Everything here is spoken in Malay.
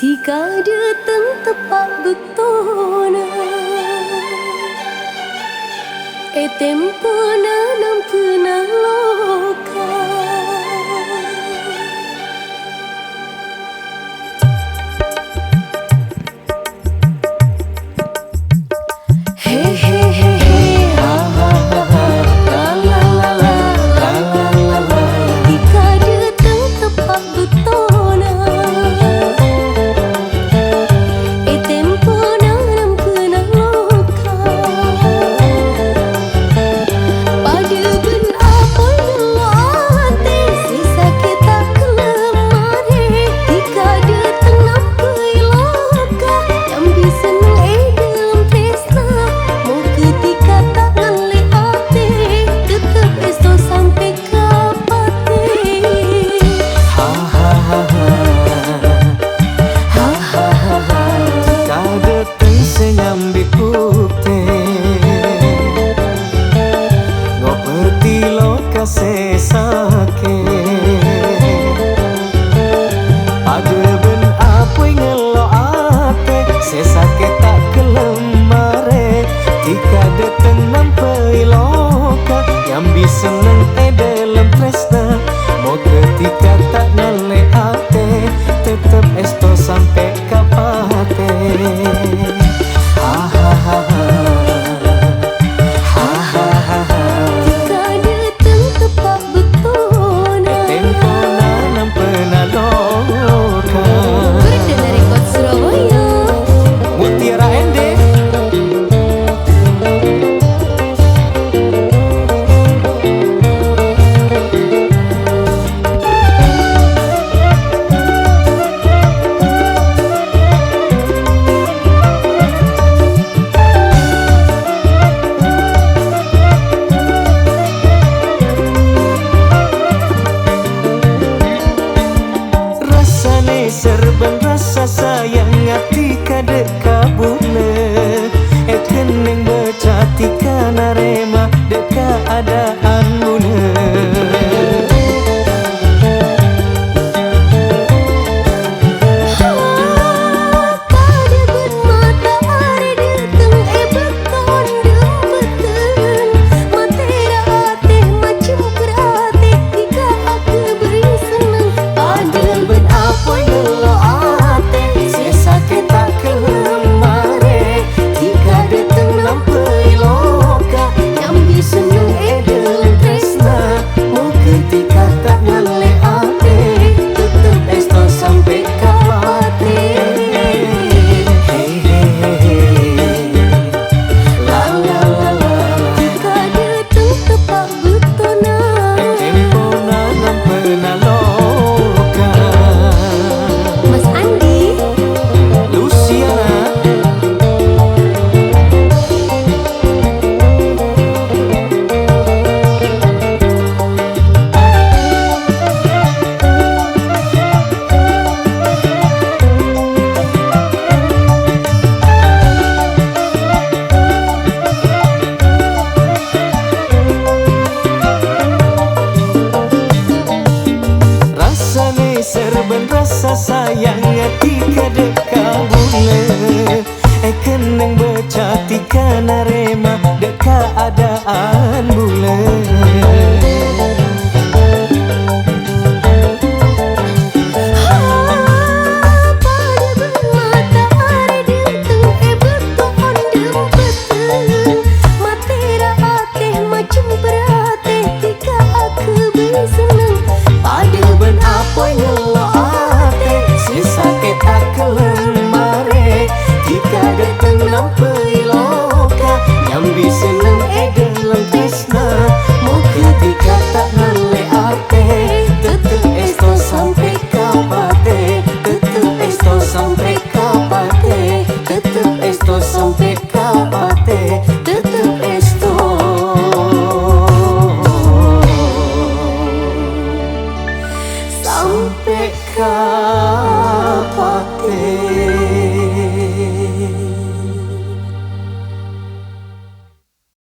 Jika datang tepat betona tempo nanam kena loka. He he he he ha ha ha ha la la la la la la la la. Jika datang tepat betona tempo nanam kena loka. Pada ben apa lo hati sisa kita kelemari. Jika datang nampai loka yang bisa dalam tresna. Mau ketika tak ngelih hati tetap esok sampai kapati. Ha ha ha ha ha ha ha ha. Jika datang senyambi bukti ngoperti loka sesake. Ada ben apa ngelo ate sesake tak kelemare. Jika datang nampai loka yang bisa seneng dalam tresna. Mau ketika tak nale ate tetap esto sampai kapate. Ha ha ha ha ha ha ha ha. Jika datang tepat betona Tempo nanam penaloka. Berada dari Kota Surabaya. Mutiara Ende. Serban rasa sayang hati kadek kabule kening becati kana rema dek keadaan mune. Pada ben matahari datang beton dempeten. Matera hati macam kerati jika aku beri senang. Pada ben apa ngelo hati sesake tak kelemare. Jika datang nampai loka yang bisa senang dalam tresna. Mau ketika tak ngelih hati tetap esto sampai kapati. La la la la. Jika datang tepat betona Tempo nanam penaloka. Mas Andi. Luciana. Rasane serban rasa sayang hati kadek kabule keneng becati kana rema dek keadaan